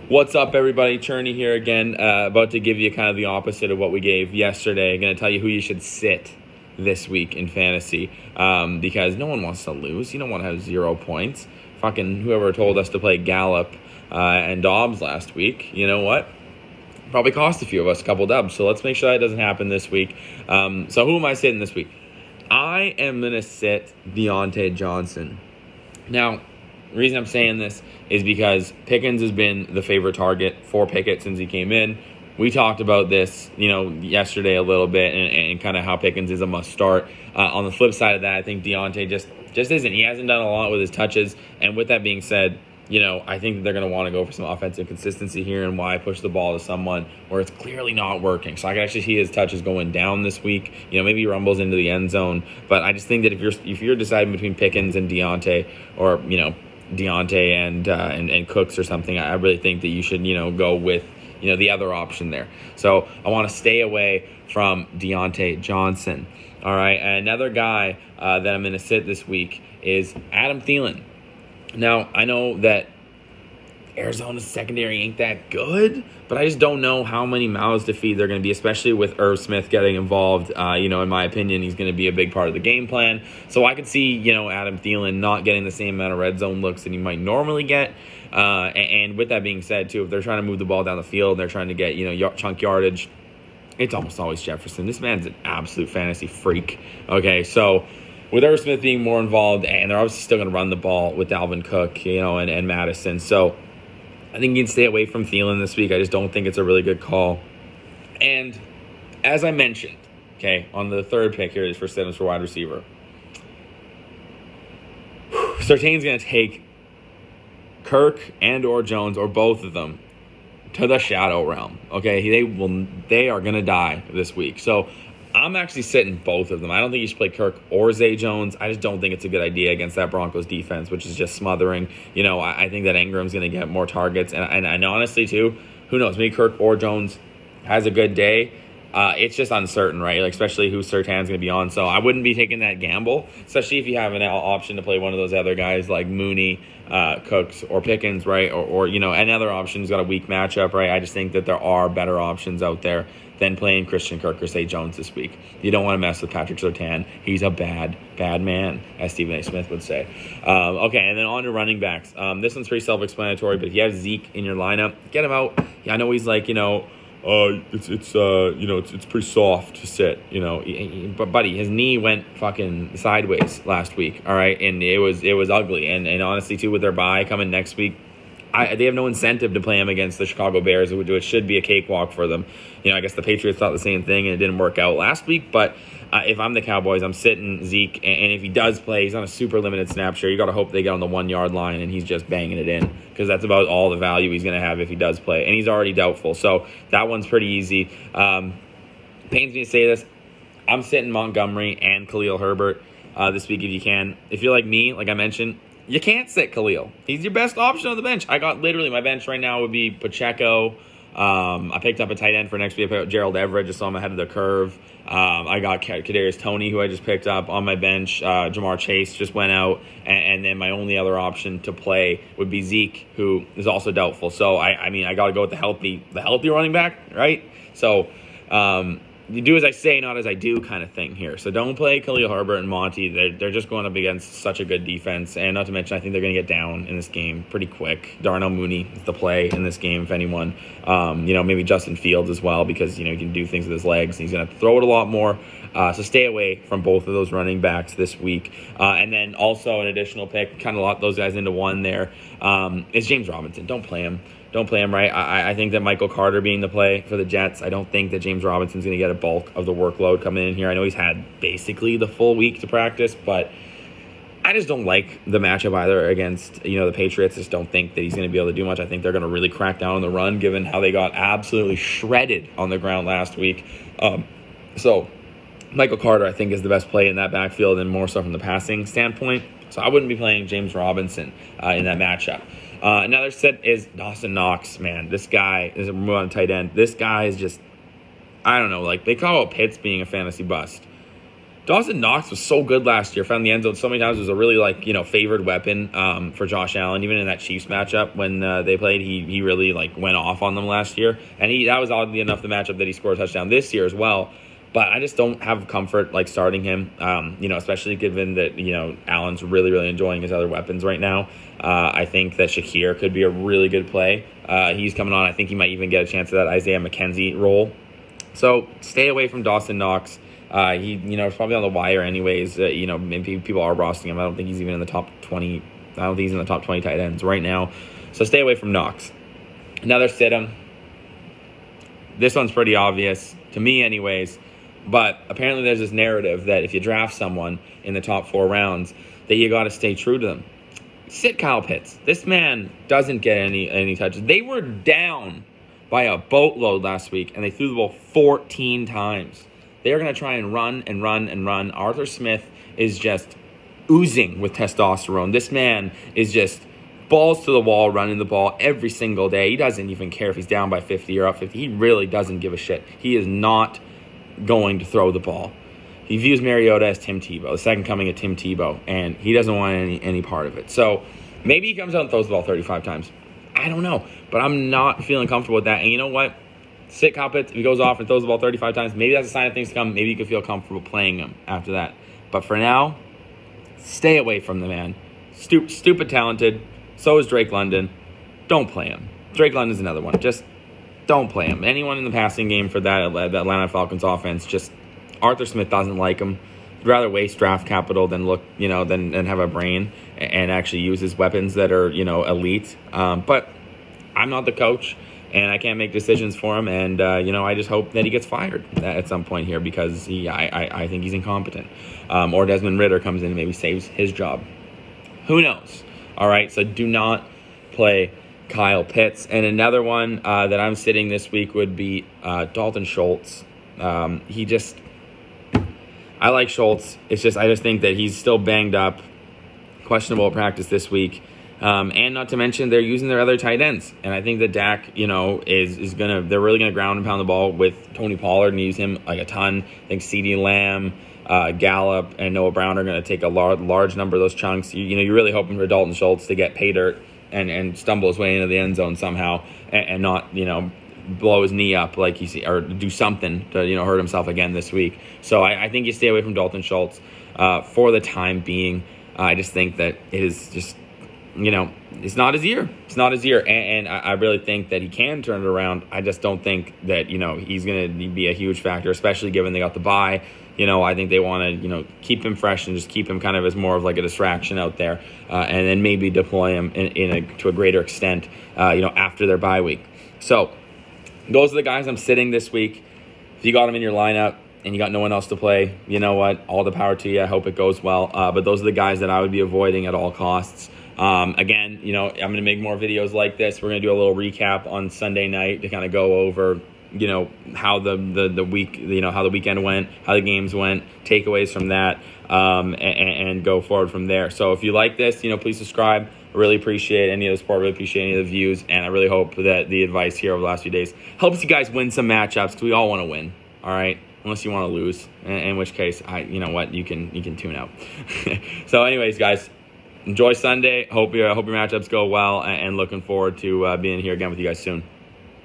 What's up, everybody? Cherny here again, about to give you kind of the opposite of what we gave yesterday. Going to tell you who you should sit this week in fantasy, because no one wants to lose. You don't want to have 0 points. Fucking whoever told us to play Gallup and Dobbs last week, you know what? Probably cost a few of us a couple dubs, so let's make sure that doesn't happen this week. So who am I sitting this week? I am going to sit Deontay Johnson. Now, the reason I'm saying this is because Pickens has been the favorite target for Pickett since he came in. We talked about this, yesterday a little bit, and kind of how Pickens is a must start. On the flip side of that, I think Deontay just isn't. He hasn't done a lot with his touches, and with that being said, I think that they're going to want to go for some offensive consistency here, and why push the ball to someone where it's clearly not working. So I can actually see his touches going down this week. Maybe he rumbles into the end zone, but I just think that if you're deciding between Pickens and Deontay, or Deontay and Cooks or something, I really think that you should go with the other option there. So I want to stay away from Deontay Johnson. All right, another guy that I'm going to sit this week is Adam Thielen. Now, I know that Arizona's secondary ain't that good, but I just don't know how many mouths to feed they're going to be, especially with Irv Smith getting involved. In my opinion, he's going to be a big part of the game plan. So I could see, Adam Thielen not getting the same amount of red zone looks that he might normally get. And with that being said, too, if they're trying to move the ball down the field and they're trying to get, chunk yardage, it's almost always Jefferson. This man's an absolute fantasy freak. Okay, so with Irv Smith being more involved, and they're obviously still going to run the ball with Dalvin Cook, and Madison. So I think you can stay away from Thielen this week. I just don't think it's a really good call. And as I mentioned, on the third pick here is for Simmons for wide receiver. Surtain's going to take Kirk and or Jones, or both of them, to the shadow realm. They are going to die this week. So I'm actually sitting both of them. I don't think you should play Kirk or Zay Jones. I just don't think it's a good idea against that Broncos defense, which is just smothering. I think that Ingram's going to get more targets. And honestly, too, who knows? Maybe Kirk or Jones has a good day. It's just uncertain, right? Especially who Surtain's going to be on. So I wouldn't be taking that gamble, especially if you have an option to play one of those other guys like Mooney, Cooks, or Pickens, right? Or another option's got a weak matchup, right? I just think that there are better options out there than playing Christian Kirk or Zay Jones this week. You don't want to mess with Patrick Surtain. He's a bad man, as Stephen A. Smith would say. And then on to running backs. This one's pretty self-explanatory, but if you have Zeke in your lineup, get him out. Yeah, I know he's like, it's pretty soft to sit, but buddy, his knee went fucking sideways last week, all right, and it was ugly, and honestly too, with their bye coming next week, they have no incentive to play him against the Chicago Bears, which should be a cakewalk for them. I guess the Patriots thought the same thing, and it didn't work out last week. But if I'm the Cowboys, I'm sitting Zeke, and if he does play, he's on a super limited snap share. You got to hope they get on the 1 yard line, and he's just banging it in, because that's about all the value he's going to have if he does play, and he's already doubtful. So that one's pretty easy. Pains me to say this, I'm sitting Montgomery and Khalil Herbert this week if you can. If you're like me, like I mentioned, you can't sit Khalil. He's your best option on the bench. I got literally, my bench right now would be Pacheco. I picked up a tight end for next week. I picked up Gerald Everett, just saw him ahead of the curve. I got Kadarius Toney, who I just picked up on my bench. Jamar Chase just went out. And then my only other option to play would be Zeke, who is also doubtful. So, I got to go with the healthy running back, right? So, you do as I say, not as I do kind of thing here. So don't play Khalil Herbert and Monty. They're just going up against such a good defense. And not to mention, I think they're going to get down in this game pretty quick. Darnell Mooney is the play in this game, if anyone. Maybe Justin Fields as well, because, he can do things with his legs. He's going to throw it a lot more. So stay away from both of those running backs this week. And then also an additional pick, kind of lock those guys into one there, is James Robinson. Don't play him. Don't play him, right? I think that Michael Carter being the play for the Jets, I don't think that James Robinson's going to get a bulk of the workload coming in here. I know he's had basically the full week to practice, but I just don't like the matchup either against, the Patriots. I just don't think that he's going to be able to do much. I think they're going to really crack down on the run, given how they got absolutely shredded on the ground last week. So Michael Carter, I think, is the best play in that backfield, and more so from the passing standpoint. So I wouldn't be playing James Robinson in that matchup. Another set is Dawson Knox. Man, this guy is a move on tight end. This guy is just, I don't know, they call out Pitts being a fantasy bust. Dawson Knox was so good last year. Found the end zone so many times. It was a really favored weapon for Josh Allen. Even in that Chiefs matchup when they played, he really went off on them last year. And that was oddly enough the matchup that he scored a touchdown this year as well. But I just don't have comfort starting him. Especially given that Allen's really enjoying his other weapons right now. I think that Shakir could be a really good play. He's coming on. I think he might even get a chance at that Isaiah McKenzie role. So stay away from Dawson Knox. He's probably on the wire anyways. Maybe people are rostering him. I don't think he's even in the top 20. I don't think he's in the top 20 tight ends right now. So stay away from Knox. Another sit him. This one's pretty obvious to me anyways. But apparently there's this narrative that if you draft someone in the top 4 rounds, that you got to stay true to them. Sit Kyle Pitts. This man doesn't get any touches. They were down by a boatload last week, and they threw the ball 14 times. They are going to try and run and run and run. Arthur Smith is just oozing with testosterone. This man is just balls to the wall running the ball every single day. He doesn't even care if he's down by 50 or up 50. He really doesn't give a shit. He is not going to throw the ball. He views Mariota as Tim Tebow, the second coming of Tim Tebow, and he doesn't want any part of it. So maybe he comes out and throws the ball 35 times. I don't know, but I'm not feeling comfortable with that. And you know what? Sit Kyle Pitts. If he goes off and throws the ball 35 times, maybe that's a sign of things to come. Maybe you could feel comfortable playing him after that. But for now, stay away from the man. Stupid talented. So is Drake London. Don't play him. Drake London's another one. Just don't play him. Anyone in the passing game for that Atlanta Falcons offense, just Arthur Smith doesn't like him. He'd rather waste draft capital than than have a brain and actually use his weapons that are, elite. But I'm not the coach, and I can't make decisions for him. And, I just hope that he gets fired at some point here because I think he's incompetent. Or Desmond Ridder comes in and maybe saves his job. Who knows? All right, so do not play Kyle Pitts. And another one that I'm sitting this week would be Dalton Schultz. I like Schultz. I just think that he's still banged up, questionable at practice this week. And not to mention they're using their other tight ends. And I think that Dak, they're really gonna ground and pound the ball with Tony Pollard and use him a ton. I think CeeDee Lamb, Gallup, and Noah Brown are gonna take a large number of those chunks. You're really hoping for Dalton Schultz to get pay dirt and stumble his way into the end zone somehow and not, blow his knee up or do something to, hurt himself again this week. So I think you stay away from Dalton Schultz for the time being. I just think that it is just, it's not his year. It's not his year. And I really think that he can turn it around. I just don't think that, he's going to be a huge factor, especially given they got the bye. I think they want to, keep him fresh and just keep him kind of as more of a distraction out there and then maybe deploy him to a greater extent, after their bye week. So those are the guys I'm sitting this week. If you got them in your lineup and you got no one else to play, you know what? All the power to you. I hope it goes well. But those are the guys that I would be avoiding at all costs. Again, I'm going to make more videos like this. We're going to do a little recap on Sunday night to kind of go over, how the week, how the weekend went, how the games went, takeaways from that, and go forward from there. So if you like this, please subscribe. I really appreciate any of the support, really appreciate any of the views, and I really hope that the advice here over the last few days helps you guys win some matchups because we all want to win, all right? Unless you want to lose, in which case, you can tune out. So anyways, guys, enjoy Sunday. Hope your matchups go well, and looking forward to being here again with you guys soon.